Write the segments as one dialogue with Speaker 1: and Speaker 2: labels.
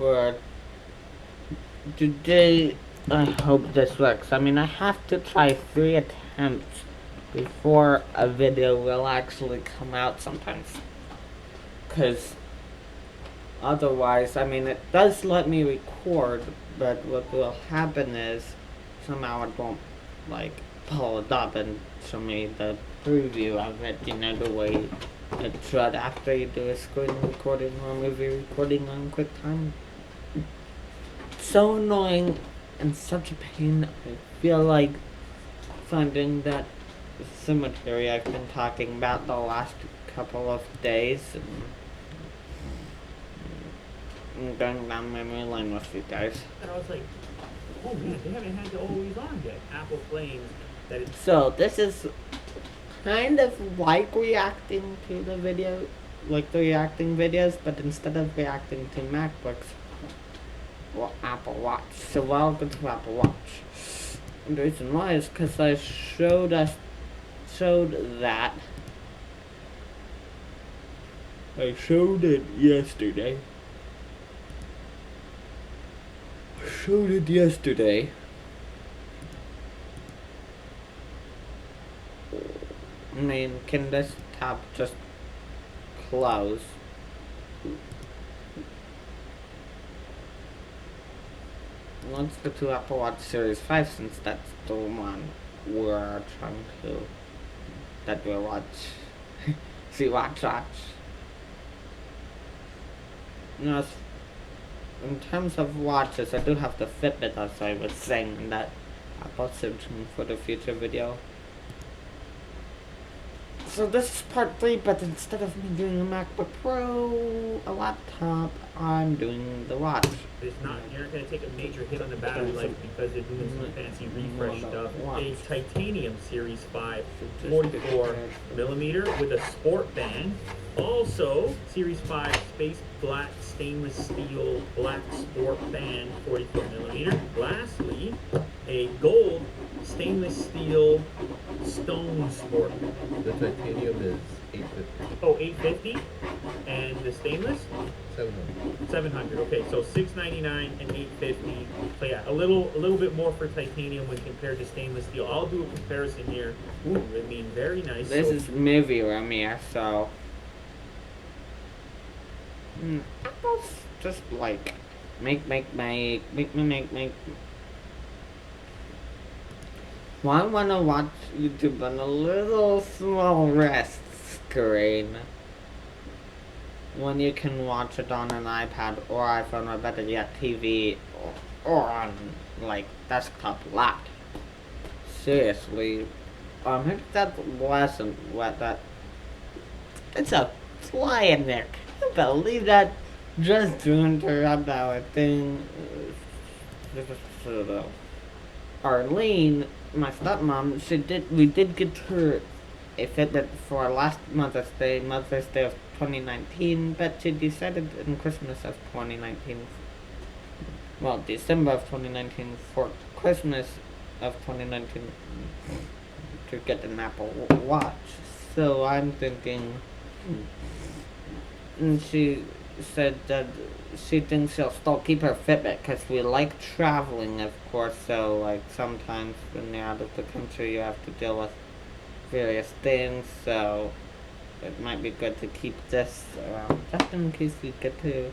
Speaker 1: But today, I hope this works. I mean, I have to try 3 attempts before a video will actually come out sometimes. Because otherwise, I mean, it does let me record, but what will happen is somehow it won't, like, pull it up and show me the preview of it, the way it should after you do a screen recording or movie recording on QuickTime. It's so annoying and such a pain. I feel like finding that cemetery I've been talking about the last couple of days and going down memory lane with you guys.
Speaker 2: And I was like, oh man, they haven't had the always on yet. Apple claims that it's...
Speaker 1: So this is kind of like reacting to the video, like the reacting videos, but instead of reacting to MacBooks, well, Apple Watch. So welcome to Apple Watch. And the reason why is because I showed that. I showed it yesterday. I mean, can this tab just close? Let's go to Apple Watch Series 5 since that's the one we're trying to... that we'll watch. See, watch. Now, in terms of watches, I do have the Fitbit, as I was saying in that Apple searching for the future video. So this is part 3, but instead of me doing a MacBook Pro, a laptop, I'm doing the watch.
Speaker 2: It's not, you're not going to take a major hit on the battery life because they're doing some fancy refresh stuff. A titanium Series 5 44mm with a sport band. Also, Series 5 space black stainless steel black sport band 44mm. Lastly, a gold stainless steel stone sport band.
Speaker 3: The titanium is $850.
Speaker 2: Oh, $850, and the stainless
Speaker 3: $700.
Speaker 2: $700. Okay, so $699 and $850. So yeah, a little bit more for titanium when compared to stainless steel. I'll do a comparison here. Ooh, I mean, very nice.
Speaker 1: This is movie Premiere, so Apple's just like make. Well, I wanna watch YouTube on a little small rest screen when you can watch it on an iPad or iPhone, or better yet, TV, or on like desktop laptop. Seriously, maybe that wasn't what that. It's a fly in there. Can you believe that? Just to interrupt our thing. Arlene, my stepmom, we did get her a Fitbit for last Mother's Day of 2019, but she decided in Christmas of 2019, well, December of 2019 for Christmas of 2019 to get an Apple Watch. So I'm thinking, and she said that she thinks she'll still keep her Fitbit because we like traveling, of course. So like sometimes when you're out of the country, you have to deal with various things. So it might be good to keep this around just in case we get to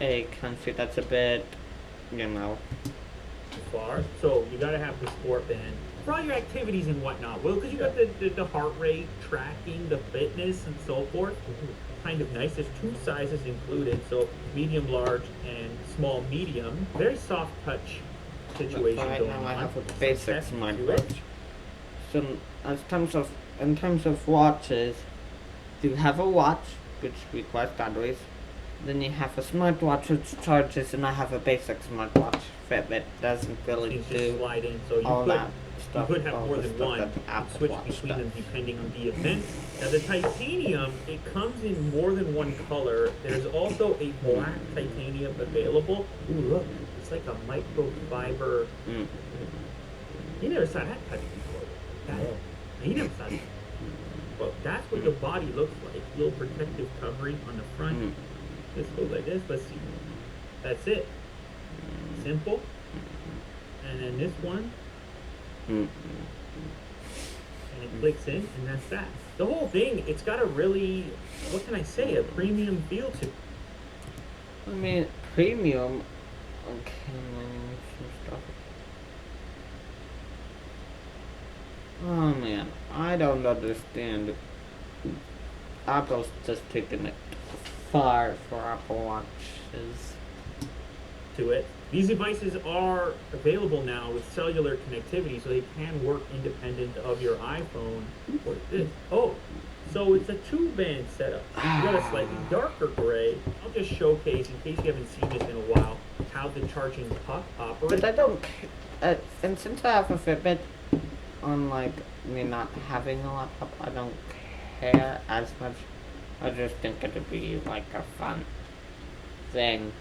Speaker 1: a country that's a bit,
Speaker 2: far. So you gotta have the sport band for all your activities and whatnot. Well, because you got the heart rate tracking, the fitness, and so forth. Kind of nice. There's 2 sizes included, so medium, large, and small, medium. Very soft touch situation
Speaker 1: right
Speaker 2: going
Speaker 1: now
Speaker 2: on.
Speaker 1: I have a basic smartwatch. So in terms of watches, you have a watch which requires batteries. Then you have a smartwatch which charges, and I have a basic smartwatch. Fitbit doesn't really do
Speaker 2: slide in, so
Speaker 1: all that stuff.
Speaker 2: You could have more than one. Switch between them depending on the event. Now the titanium, it comes in more than one color. There's also a black titanium available. Ooh, look, it's like a microfiber. You never saw that type before. You never saw that. Well, that's what the body looks like. Little protective covering on the front. This looks like this. Let's see. That's it. Simple. And then this one,
Speaker 1: Mm.
Speaker 2: and it clicks in, and that's that. The whole thing, it's got a really, what can I say, a premium feel to it.
Speaker 1: I mean, premium. Okay, some stuff. Oh man, I don't understand. Apple's just taking it far for Apple Watches.
Speaker 2: To it. These devices are available now with cellular connectivity, so they can work independent of your iPhone. What is this? Oh, so it's a two-band setup. You got a slightly darker gray. I'll just showcase, in case you haven't seen this in a while, how the charging puck operates.
Speaker 1: But I don't. And since I have a Fitbit, unlike me not having a laptop, I don't care as much. I just think it'd be like a fun thing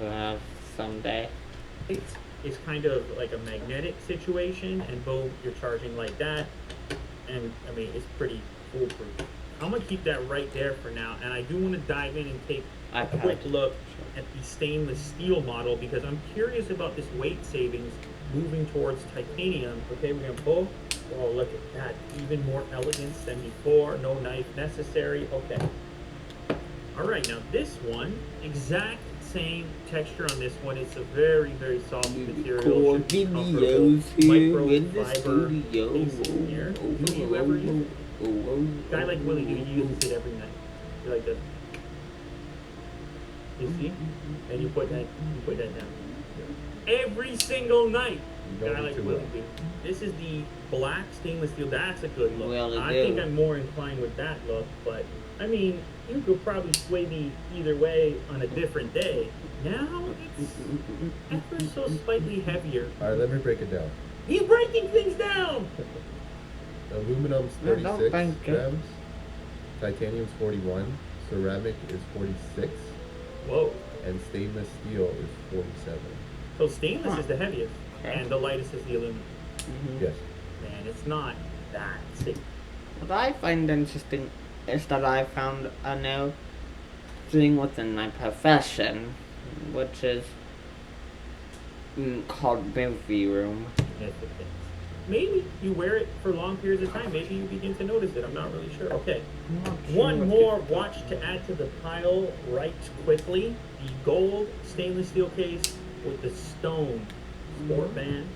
Speaker 1: to have someday.
Speaker 2: It's kind of like a magnetic situation, and boom, you're charging like that. And I mean, it's pretty foolproof. I'm gonna keep that right there for now, and I do want to dive in and take a quick look at the stainless steel model because I'm curious about this weight savings moving towards titanium. Okay, we're gonna pull. Oh, look at that! Even more elegance than before. No knife necessary. Okay. All right, now this one, exact same texture on this one. It's a very, very soft material. Should be comfortable. Microfiber casing here. Do you ever use it? Guy like Willie, do you use it every night? You like this? You see? And you put that down. Every single night. Guy like Willie do. This is the black stainless steel. That's a good look.
Speaker 1: Well,
Speaker 2: I think I'm more inclined with that look, but I mean, you could probably sway me either way on a different day. Now it's ever so slightly heavier.
Speaker 3: Alright, let me break it down.
Speaker 2: He's breaking things down!
Speaker 3: Aluminum's
Speaker 1: No,
Speaker 3: 36
Speaker 1: thank you.
Speaker 3: grams. Titanium's 41. Ceramic is 46.
Speaker 2: Whoa.
Speaker 3: And stainless steel is 47.
Speaker 2: So stainless is the heaviest,
Speaker 1: Okay.
Speaker 2: and the lightest is the aluminum.
Speaker 3: Yes.
Speaker 2: Man, it's not that safe.
Speaker 1: What I find interesting is that I found a new thing within my profession, which is called movie room.
Speaker 2: Yes, it is. Maybe you wear it for long periods of time. Maybe you begin to notice it. I'm not really sure. Okay. One more watch to add to the pile right quickly. The gold stainless steel case with the stone sport band.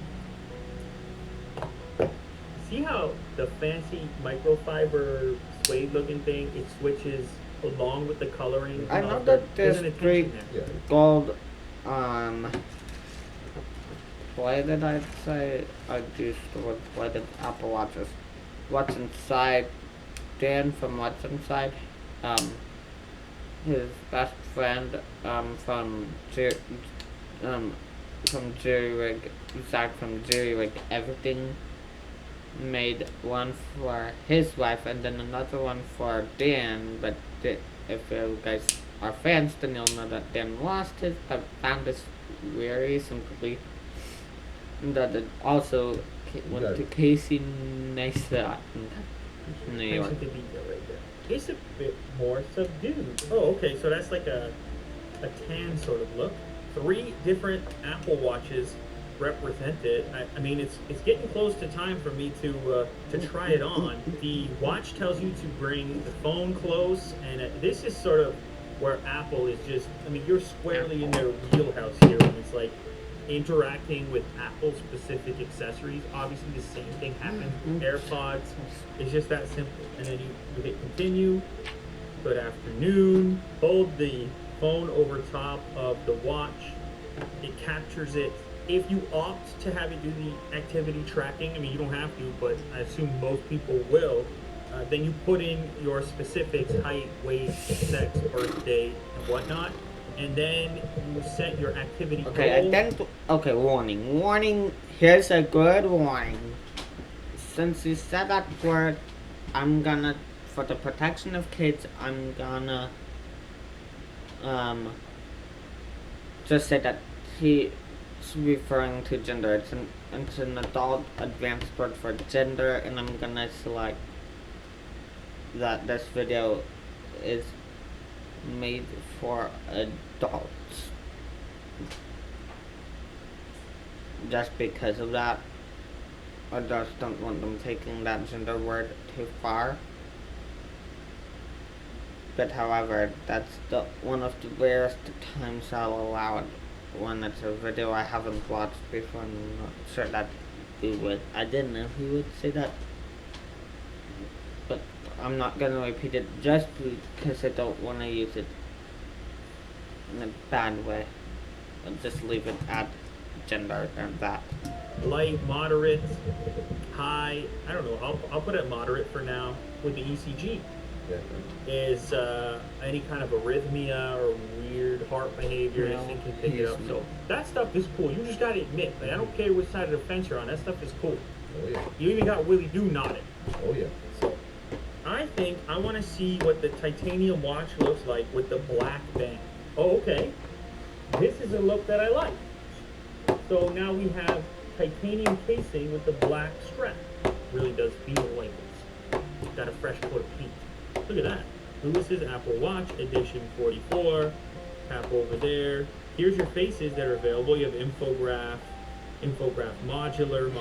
Speaker 2: See how the fancy microfiber suede looking thing, it switches along with the coloring?
Speaker 1: I know that
Speaker 2: There's an
Speaker 1: there's
Speaker 2: attention
Speaker 1: three
Speaker 2: there.
Speaker 3: Yeah.
Speaker 1: gold, why did I say I used the word plated Apple Watches? What's inside? Dan from What's Inside, his best friend, from Jerry Rig, Zach from Jerry Rig Everything, made one for his wife and then another one for Dan, but if you guys are fans, then you'll know that Dan lost his, but found this very simply that it also went to Casey Neistat in New York.
Speaker 2: Attention to detail right there. It's a bit more subdued. Oh, okay, so that's like a tan sort of look. 3 different Apple Watches represented. I mean, it's getting close to time for me to try it on. The watch tells you to bring the phone close, and this is sort of where Apple is just, I mean, you're squarely in their wheelhouse here, and it's like interacting with Apple specific accessories. Obviously the same thing happens with AirPods. It's just that simple. And then you hit continue, good afternoon, hold the phone over top of the watch, it captures it. If you opt to have it do the activity tracking, I mean, you don't have to, but I assume most people will, then you put in your specifics, height, weight, sex, birthday, and whatnot, and then you set your activity goal.
Speaker 1: Okay, warning, here's a good warning. Since you said that word, I'm gonna, for the protection of kids, I'm gonna, just say that he's referring to gender. It's an adult advanced word for gender, and I'm gonna select that this video is made for adults. just because of that. I just don't want them taking that gender word too far. But however, that's one of the rarest times I'll allow it when it's a video I haven't watched before. I'm not sure that he would. I didn't know he would say that. But I'm not gonna repeat it just because I don't want to use it in a bad way. I'll just leave it at gender and that.
Speaker 2: Light, moderate, high, I don't know, I'll put it moderate for now with the ECG.
Speaker 3: Yeah.
Speaker 2: Is any kind of arrhythmia or weird heart behavior,
Speaker 1: No,
Speaker 2: this thing can pick it up.
Speaker 1: he's-
Speaker 2: So that stuff is cool. You just gotta admit, like, I don't care which side of the fence you're on, that stuff is cool.
Speaker 3: Oh yeah.
Speaker 2: You even got Willie Do nodding.
Speaker 3: Oh yeah.
Speaker 2: So I think I want to see what the titanium watch looks like with the black band. Oh, okay. This is a look that I like. So now we have titanium casing with the black strap. Really does feel like it's got a fresh coat of paint. Look at that. Lewis's Apple Watch Edition 44. Tap over there. Here's your faces that are available. You have infograph modular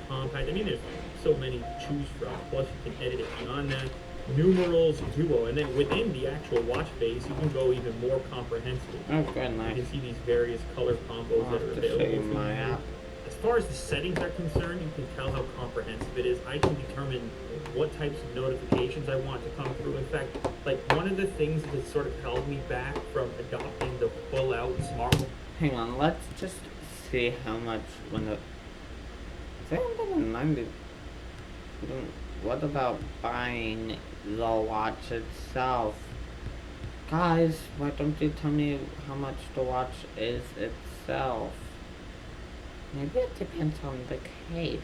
Speaker 2: compact. I mean, there's so many to choose from. Plus, you can edit it beyond that. Numerals, duo, and then within the actual watch face, you can go even more comprehensive.
Speaker 1: Oh, good
Speaker 2: You
Speaker 1: nice.
Speaker 2: can see these various color combos
Speaker 1: I'll
Speaker 2: that
Speaker 1: have
Speaker 2: are
Speaker 1: to show
Speaker 2: available
Speaker 1: you
Speaker 2: for
Speaker 1: my
Speaker 2: you.
Speaker 1: app.
Speaker 2: As far as the settings are concerned, you can tell how comprehensive it is. I can determine what types of notifications I want to come through. In fact, like one of the things that sort of held me back from adopting the full-out smart.
Speaker 1: Hang on, let's just see how much when the 790. What about buying the watch itself? Guys, why don't you tell me how much the watch is itself? Maybe it depends on the case.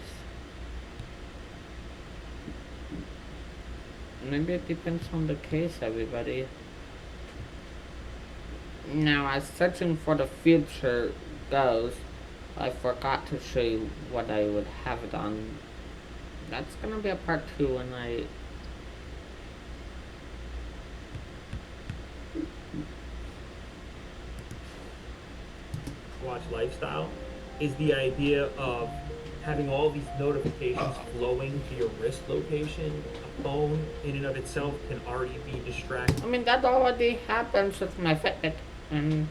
Speaker 1: Maybe it depends on the case, everybody. Now, as searching for the future goes, I forgot to show you what I would have it on. That's gonna be a part 2 when I...
Speaker 2: Watch lifestyle is the idea of having all these notifications flowing to your wrist location. A phone in and of itself can already be distracting.
Speaker 1: I mean, that already happens with my Fitbit. And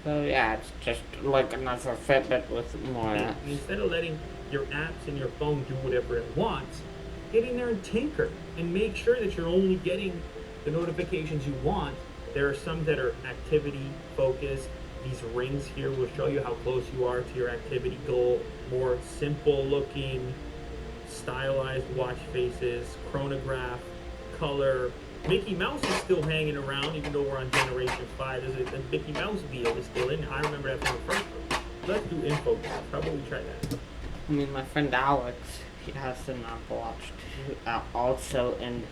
Speaker 1: so, yeah, it's just like another Fitbit with more
Speaker 2: And
Speaker 1: apps.
Speaker 2: instead of letting your apps and your phone do whatever it wants, get in there and tinker and make sure that you're only getting the notifications you want. There are some that are activity focused. These rings here will show you how close you are to your activity goal. More simple looking, stylized watch faces, chronograph, color. Mickey Mouse is still hanging around, even though we're on Generation 5. There's a Mickey Mouse deal is still in. I remember that from the first one. Let's do infograph. How about we try that?
Speaker 1: I mean, my friend Alex, he has an Apple Watch too, also, and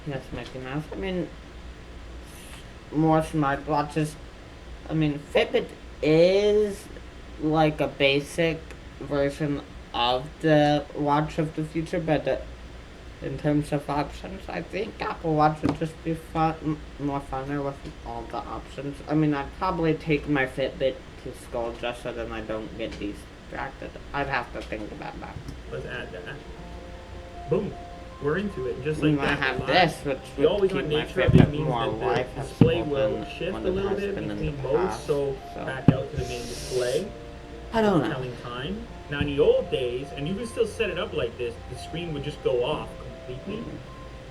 Speaker 1: he has Mickey Mouse. I mean, more smartwatches. I mean, Fitbit is like a basic version of the watch of the future, but in terms of options, I think Apple Watch would just be more funner with all the options. I mean, I'd probably take my Fitbit to school just so that I don't get distracted. I'd have to think about that.
Speaker 2: Let's add that. Boom. We're into it. Just
Speaker 1: We
Speaker 2: like
Speaker 1: might
Speaker 2: that.
Speaker 1: have
Speaker 2: live.
Speaker 1: this, which
Speaker 2: The
Speaker 1: would
Speaker 2: always
Speaker 1: keep
Speaker 2: on
Speaker 1: my
Speaker 2: nature of it
Speaker 1: Fitbit
Speaker 2: means
Speaker 1: more
Speaker 2: that the
Speaker 1: life
Speaker 2: display
Speaker 1: accessible
Speaker 2: will
Speaker 1: than
Speaker 2: shift a
Speaker 1: when it
Speaker 2: little
Speaker 1: has
Speaker 2: bit
Speaker 1: been in
Speaker 2: between
Speaker 1: the
Speaker 2: modes,
Speaker 1: past,
Speaker 2: so back out to the main display.
Speaker 1: I don't know.
Speaker 2: Telling time. Now in the old days, and you can still set it up like this, the screen would just go off completely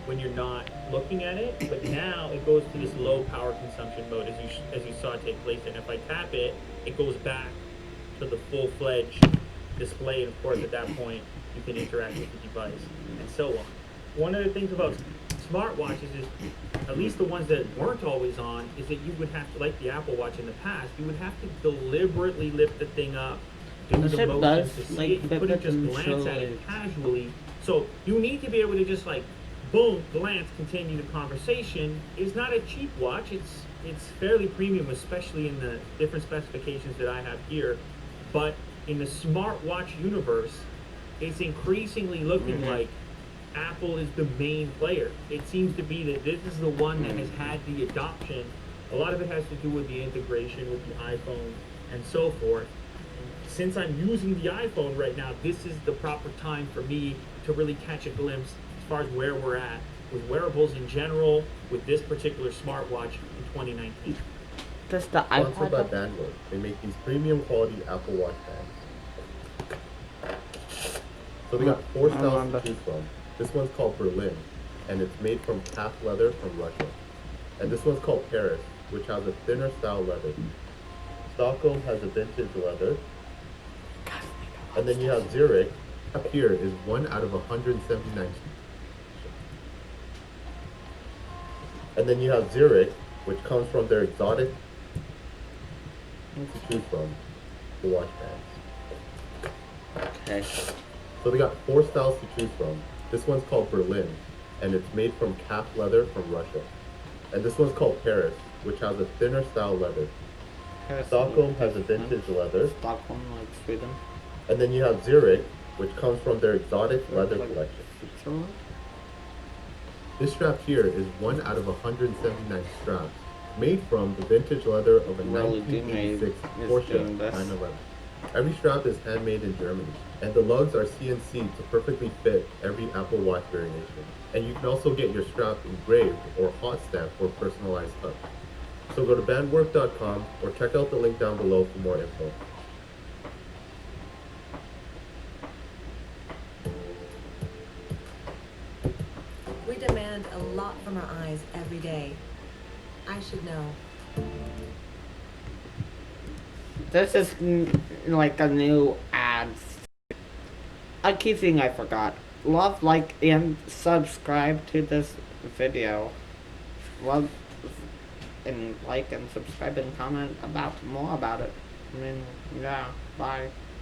Speaker 2: when you're not looking at it. But now it goes to this low power consumption mode, as you saw take place. And if I tap it, it goes back to the full-fledged display. And of course, at that point, you can interact with the device and so on. One of the things about smartwatches is, at least the ones that weren't always on, is that you would have to, like the Apple Watch in the past, you would have to deliberately lift the thing up, do
Speaker 1: Yes,
Speaker 2: the
Speaker 1: it
Speaker 2: motions
Speaker 1: does.
Speaker 2: to see
Speaker 1: Like,
Speaker 2: it. You couldn't
Speaker 1: Fitbit
Speaker 2: just
Speaker 1: and
Speaker 2: glance at it
Speaker 1: Surely.
Speaker 2: casually. So you need to be able to just like, boom, glance, continue the conversation. It's not a cheap watch. It's fairly premium, especially in the different specifications that I have here. But in the smartwatch universe, it's increasingly looking like Apple is the main player. It seems to be that this is the one that has had the adoption. A lot of it has to do with the integration with the iPhone and so forth. Since I'm using the iPhone right now, this is the proper time for me to really catch a glimpse as far as where we're at with wearables in general, with this particular smartwatch in 2019.
Speaker 1: Does the
Speaker 3: Sponsored by
Speaker 1: iPad?
Speaker 3: Bandwork. They make these premium quality Apple Watch bands. So they got four
Speaker 1: I
Speaker 3: styles
Speaker 1: remember.
Speaker 3: to choose from. This one's called Berlin, and it's made from calf leather from Russia. And this one's called Paris, which has a thinner style leather. Stockholm has a vintage leather. And then you have Zurich. Up here is 1 out of 179. And then you have Zurich, which comes from their exotic to choose from, the watch bands.
Speaker 1: Okay.
Speaker 3: So they got four styles to choose from. This one's called Berlin, and it's made from calf leather from Russia. And this one's called Paris, which has a thinner style leather. Stockholm has a vintage leather.
Speaker 1: Stockholm, like Sweden.
Speaker 3: And then you have Zurich, which comes from their exotic leather
Speaker 1: Like
Speaker 3: collection.
Speaker 1: Switzerland?
Speaker 3: This strap here is 1 out of 179 straps, made from the vintage leather of a
Speaker 1: Really do
Speaker 3: 1986
Speaker 1: is
Speaker 3: Porsche
Speaker 1: doing this.
Speaker 3: 911. Every strap is handmade in Germany, and the lugs are CNC to perfectly fit every Apple Watch variation. And you can also get your strap engraved or hot stamped for personalized touch. So go to bandwork.com or check out the link down below for more info.
Speaker 4: We demand a lot from our eyes every day. I should know.
Speaker 1: This is like a new ad. A key thing I forgot. Love, like, and subscribe to this video. Love and like and subscribe and comment about more about it. I mean, yeah, bye.